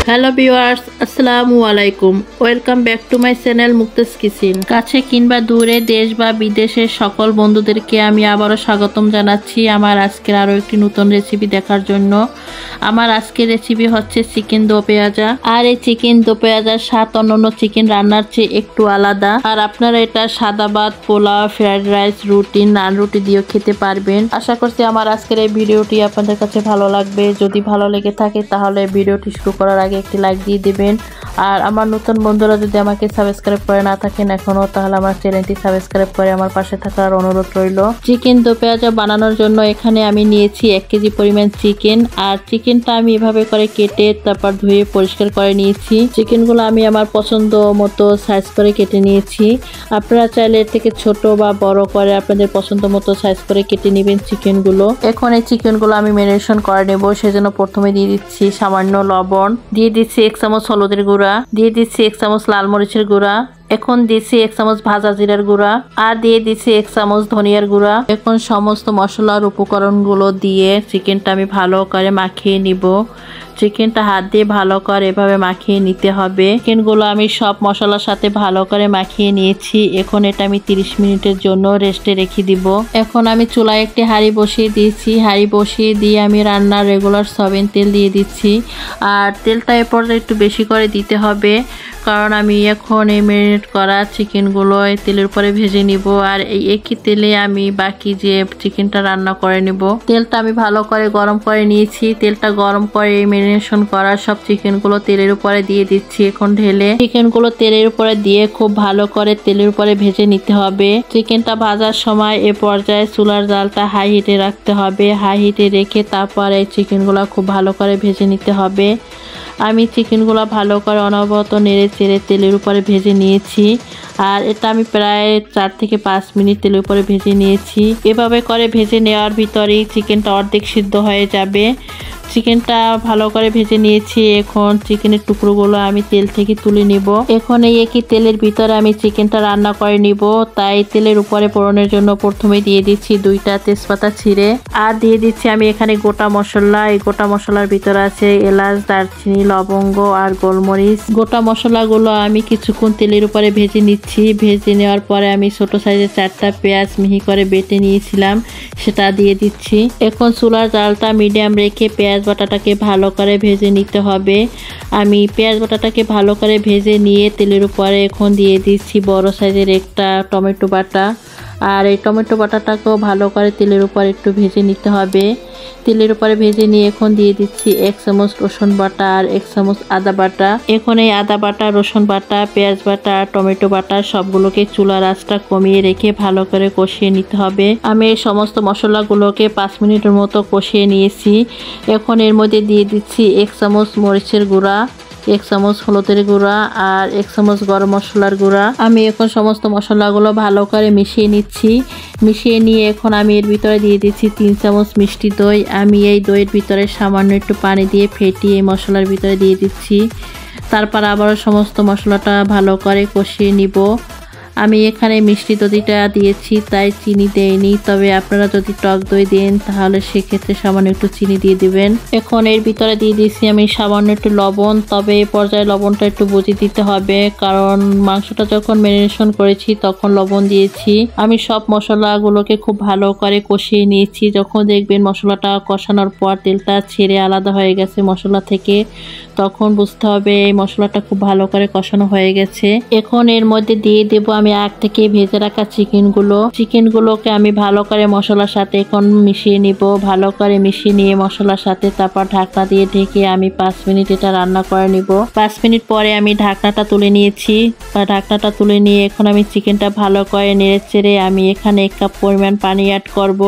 Hello viewers, আসসালামু আলাইকুম। Welcome back to my channel Mukta's kitchen. কাছে কিংবা দূরে, দেশ বা বিদেশের সকল বন্ধুদেরকে আমি আবারও স্বাগতম জানাচ্ছি আমার আজকের আরও একটি নতুন রেসিপি দেখার জন্য। আমার আজকের রেসিপি হচ্ছে চিকেন দো পেঁয়াজা। আর এই চিকেন দো পেঁয়াজার স্বাদ অন্যান্য চিকেন রান্নার চেয়ে একটু আলাদা। আর আপনারা এটা সাদা ভাত, পোলাও, ফ্রাইড রাইস, রুটি, নান রুটি দিয়েও খেতে পারবেন। আশা করছি আমার আজকের এই ভিডিওটি আপনাদের কাছে ভালো লাগবে। যদি ভালো লেগে থাকে তাহলে ভিডিওটি শুরু করার আগে একটি লাইক দিয়ে দিবেন। আর আমার নতুন বন্ধুরা যদি আমাকে সাবস্ক্রাইব করে না থাকেন এখনো, তাহলে আমার চ্যানেলটি সাবস্ক্রাইব করে আমার পাশে থাকার অনুরোধ রইল। চিকেন দো পেঁয়াজা বানানোর জন্য এখানে আমি নিয়েছি 1 কেজি পরিমাণ চিকেন। আর চিকেনটা আমি এভাবে করে কেটে তারপর ধুয়ে পরিষ্কার করে নিয়েছি। চিকেনগুলো আমি আমার পছন্দ মতো সাইজ করে কেটে নিয়েছি। আপনারা চাইলে এর থেকে ছোট বা বড় করে আপনাদের পছন্দ মতো সাইজ করে কেটে নেবেন চিকেনগুলো। এখন এই চিকেনগুলো আমি ম্যারিনেশন করে নেব। সেজন্য প্রথমে দিয়ে দিচ্ছি সামান্য লবণ, দিয়ে দিচ্ছি 1 চামচ হলুদের গুঁড়া, দিয়ে দিচ্ছি 1 চামচ লাল মরিচের গুঁড়া, এখন দিচ্ছি 1 চামচ ভাজা জিরার গুঁড়া, আর দিয়ে দিচ্ছি 1 চামচ ধনিয়ার গুঁড়া। এখন সমস্ত মশলার উপকরণগুলো দিয়ে চিকেনটা আমি ভালো করে মাখিয়ে নিব। চিকেনটা হাত দিয়ে ভালো করে এভাবে মাখিয়ে নিতে হবে। চিকেনগুলো আমি সব মশলার সাথে ভালো করে মাখিয়ে নিয়েছি। এখন এটা আমি 30 মিনিটের জন্য রেস্টে রেখে দিব। এখন আমি চুলায় একটি হাঁড়ি বসিয়ে দিয়েছি। হাঁড়ি বসিয়ে দিয়ে আমি রান্নার রেগুলার সয়াবিন তেল দিয়ে দিচ্ছি। আর তেলটা এ পর্যায়ে একটু বেশি করে দিতে হবে, কারণ আমি এখন এই ম্যারিনেট করা চিকেনগুলো এই তেলের উপরে ভেজে নিব। আর এই একই তেলে আমি বাকি যে চিকেনটা রান্না করে নিব। তেলটা আমি ভালো করে গরম করে নিয়েছি। তেলটা গরম করে এই ম্যারিনেশন করা সব চিকেনগুলো তেলের উপরে দিয়ে দিচ্ছি। এখন ঢেলে চিকেনগুলো তেলের উপরে দিয়ে খুব ভালো করে তেলের উপরে ভেজে নিতে হবে। চিকেনটা ভাজার সময় এ পর্যায়ে চুলার জালটা হাই হিটে রাখতে হবে। হাই হিটে রেখে তারপর এই চিকেনগুলো খুব ভালো করে ভেজে নিতে হবে। আমি চিকেনগুলো ভালো করে অনবরত নেড়ে চেড়ে তেলের উপরে ভেজে নিয়েছি। আর এটা আমি প্রায় 4 থেকে 5 মিনিট তেলের উপরে ভেজে নিয়েছি। এভাবে করে ভেজে নেওয়ার ভিতরেই চিকেনটা অর্ধেক সিদ্ধ হয়ে যাবে। চিকেনটা ভালো করে ভেজে নিয়েছি। এখন চিকেনের টুকরোগুলো আমি তেল থেকে তুলে নিব। এখন এই একই তেলের ভিতরে আমি চিকেনটা রান্না করে নিব। তাই তেলের উপরে ফোড়নের জন্য প্রথমে দিয়ে দিচ্ছি 2টা তেজপাতা ছিঁড়ে, আর দিয়ে দিচ্ছি আমি এখানে গোটা মশলা। এই গোটা মশলার ভিতরে আছে এলাচ, দারচিনি, লবঙ্গ আর গোলমরিচ। গোটা মশলাগুলো আমি কিছুক্ষণ তেলের উপরে ভেজে নিচ্ছি। ভেজে নেওয়ার পরে আমি ছোট সাইজের 4টা পেঁয়াজ মিহি করে বেটে নিয়েছিলাম, সেটা দিয়ে দিচ্ছি। এখন চুলার জালটা মিডিয়াম রেখে পেঁয়াজ বাটাটাকে ভালো করে ভেজে নিতে হবে। আমি পেঁয়াজ বাটাটাকে ভালো করে ভেজে নিয়ে তেলের উপরে এখন দিয়ে দিচ্ছি বড় সাইজের একটা টমেটো বাটা। আর এই টমেটো বাটাটাকেও ভালো করে তেলের উপর একটু ভেজে নিতে হবে। তেলের উপরে ভেজে নিয়ে এখন দিয়ে দিচ্ছি 1 চামচ রসুন বাটা আর 1 চামচ আদা বাটা। এখন এই আদা বাটা, রসুন বাটা, পেঁয়াজ বাটা, টমেটো বাটা সবগুলোকে চুলার আঁচটা কমিয়ে রেখে ভালো করে কষিয়ে নিতে হবে। আমি এই সমস্ত মশলাগুলোকে 5 মিনিটের মতো কষিয়ে নিয়েছি। এখন এর মধ্যে দিয়ে দিচ্ছি 1 চামচ মরিচের গুঁড়া, 1 চামচ হলুদের গুঁড়া আর 1 চামচ গরম মশলার গুঁড়া। আমি এখন সমস্ত মশলাগুলো ভালো করে মিশিয়ে নিচ্ছি। মিশিয়ে নিয়ে এখন আমি এর ভিতরে দিয়ে দিচ্ছি 3 চামচ মিষ্টি দই। আমি এই দইয়ের ভিতরে সামান্য একটু পানি দিয়ে ফেটিয়ে এই মশলার ভিতরে দিয়ে দিচ্ছি। তারপর আবারও সমস্ত মশলাটা ভালো করে কষিয়ে নিব। আমি এখানে মিষ্টি দইটা দিয়েছি তাই চিনি দেইনি, তবে আপনারা যদি টক দই দেন তাহলে সেক্ষেত্রে সামান্য একটু চিনি দিয়ে দিবেন। এখন এর ভিতরে দিয়ে দিচ্ছি আমি সামান্য একটু লবণ, তবে এই পর্যায়ে লবণটা একটু বুঝে দিতে হবে, কারণ মাংসটা যখন ম্যারিনেশন করেছি তখন লবণ দিয়েছি। আমি সব মশলাগুলোকে খুব ভালো করে কষিয়ে নিয়েছি। যখন দেখবেন মশলাটা কষানোর পর তেলটা ছেড়ে আলাদা হয়ে গেছে মশলা থেকে, তখন বুঝতে হবে এই মশলাটা খুব ভালো করে কষানো হয়ে গেছে। এখন এর মধ্যে দিয়ে দেবো আমি আগ থেকে ভেজে রাখা চিকেনগুলোকে আমি ভালো করে মশলার সাথে এখন মিশিয়ে নিব। ভালো করে মিশিয়ে নিয়ে মশলার সাথে তারপর ঢাকনা দিয়ে ঢেকে আমি 5 মিনিট এটা রান্না করে নিব। 5 মিনিট পরে আমি ঢাকনাটা তুলে নিয়েছি। ঢাকনাটা তুলে নিয়ে এখন আমি চিকেনটা ভালো করে নেড়ে চেড়ে আমি এখানে 1 কাপ পরিমাণ পানি অ্যাড করব।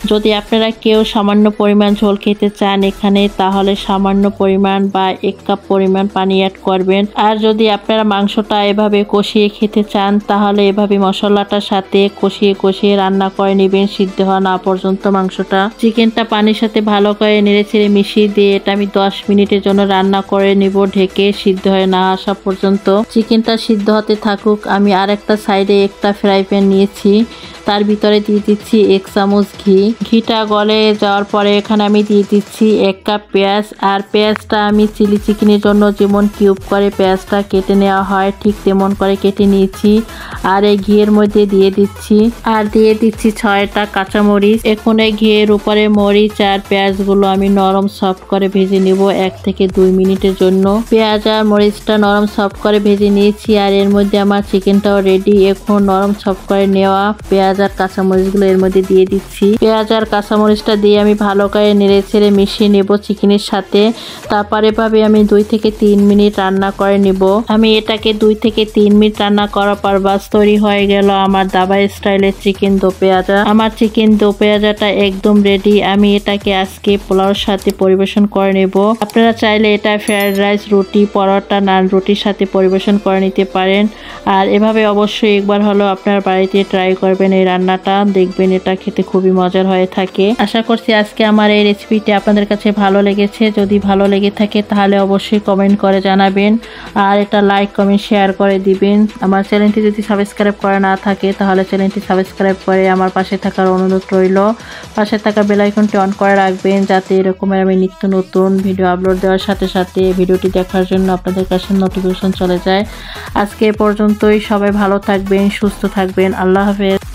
যদি আপনারা কেউ সামান্য পরিমাণ ঝোল খেতে চান এখানে, তাহলে সামান্য পরিমাণ বা 1 কাপ পরিমাণ পানি অ্যাড করবেন। আর যদি আপনারা মাংসটা এভাবে কষিয়ে খেতে চান তাহলে এভাবে মশলাটার সাথে কষিয়ে কষিয়ে রান্না করে নেবেন সিদ্ধ হওয়া না পর্যন্ত মাংসটা। চিকেনটা পানির সাথে ভালো করে নেড়ে ছেড়ে মিশিয়ে দিয়ে এটা আমি 10 মিনিটের জন্য রান্না করে নিব ঢেকে, সিদ্ধ হয়ে না আসা পর্যন্ত। চিকেনটা সিদ্ধ হতে থাকুক। আমি আর একটা সাইডে একটা ফ্রাই প্যান নিয়েছি। তার ভিতরে দিয়ে দিচ্ছি 1 চামচ ঘি। ঘিটা গলে যাওয়ার পরে এখানে আমি দিয়ে দিচ্ছি 1 কাপ পেঁয়াজ। আর পেঁয়াজটা আমি চিলি চিকেনের জন্য যেমন কিউব করে পেঁয়াজটা কেটে নেওয়া হয় ঠিক তেমন করে কেটে নিয়েছি। আর এই ঘিয়ের মধ্যে দিয়ে দিচ্ছি 6টা কাঁচামরিচ। এখন এই ঘিয়ের উপরে মরিচ আর পেঁয়াজগুলো আমি নরম সফট করে ভেজে নেব 1 থেকে 2 মিনিটের জন্য। পেঁয়াজ আর মরিচটা নরম সফট করে ভেজে নিয়েছি আর এর মধ্যে আমার চিকেনটাও রেডি। এখন নরম সফট করে নেওয়া পেঁয়াজ আর কাঁচামরিচগুলো এর মধ্যে দিয়ে দিচ্ছি। পেঁয়াজ আর কাঁচামরিচটা দিয়ে আমি ভালো করে নেড়ে ছেড়ে মিশিয়ে নেব চিকেনের সাথে। তারপর এভাবে আমি 2 থেকে 3 মিনিট রান্না করে নেব। আমি এটাকে 2 থেকে 3 মিনিট রান্না করার পর বাস তৈরি হয়ে গেল আমার দাবাই স্টাইলের চিকেন দো পেঁয়াজা। আমার চিকেন দো পেঁয়াজাটা একদম রেডি। আমি এটাকে আজকে পোলাওর সাথে পরিবেশন করে নেব। আপনারা চাইলে এটা ফ্রাইড রাইস, রুটি, পরোটা, নান রুটির সাথে পরিবেশন করে নিতে পারেন। আর এভাবে অবশ্যই একবার হলেও আপনার বাড়িতে ট্রাই করবেন এই রান্নাটা, দেখবেন এটা খেতে খুবই মজার হয়ে থাকে। আশা করছি আজকে আমার এই রেসিপিটি আপনাদের কাছে ভালো লেগেছে। যদি ভালো লেগে থাকে তাহলে অবশ্যই কমেন্ট করে জানাবেন আর এটা লাইক, কমেন্ট, শেয়ার করে দিবেন। আমার চ্যানেলটি যদি সাবস্ক্রাইব করা না থাকে তাহলে চ্যানেলটি সাবস্ক্রাইব করে আমার পাশে থাকার অনুরোধ রইল। পাশে থাকা বেল আইকনটি অন করে রাখবেন যাতে এরকমের আমি নিত্য নতুন ভিডিও আপলোড দেওয়ার সাথে সাথে ভিডিওটি দেখার জন্য আপনাদের কাছে নোটিফিকেশন চলে যায়। আজকে এ পর্যন্তই। সবাই ভালো থাকবেন, সুস্থ থাকবেন। আল্লাহ হাফেজ।